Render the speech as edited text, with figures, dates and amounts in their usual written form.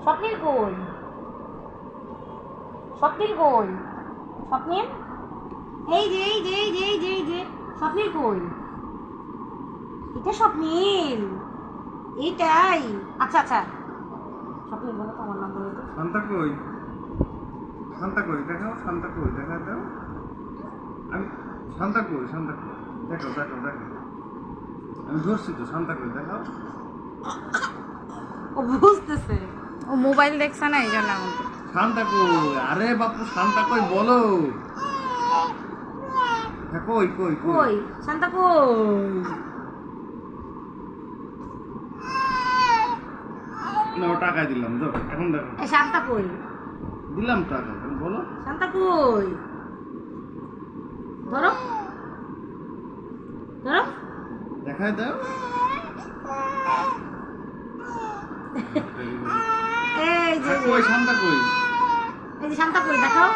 স্বপ্নিল কই? স্বপ্নিল কই? স্বপ্নিল এই যে এই যে এই যে এই যে এই যে স্বপ্নিল কই? এটা স্বপ্নিল, এইটাই। আচ্ছা আচ্ছা, স্বপ্নিল বলো তো, আমার নাম বলো তো। শান্তা কই? শান্তা কই? দেখাও শান্তা কই? দেখা দাও। আমি শান্তা কই? শান্তা কই? দেখো দেখো দেখো, আমি ধরছি তো। শান্তা কই? দেখাও। ও বুঝতেছে। ও মোবাইল দেখছে না, এই জন্য আমাকে। শান্তা কই? আরে বাপু, শান্তা কই বলো। হ্যাঁ, কই কই কই? কই শান্তা কই? না, ও টাকা দিলাম তো, এখন দেখো। এই শান্তা কই? দিলাম টাকা, এখন বলো। শান্তা কই? ধরো ধরো। দেখাই দাও। এই যে কই শান্তা কই? এই যে শান্তা কই দেখাও।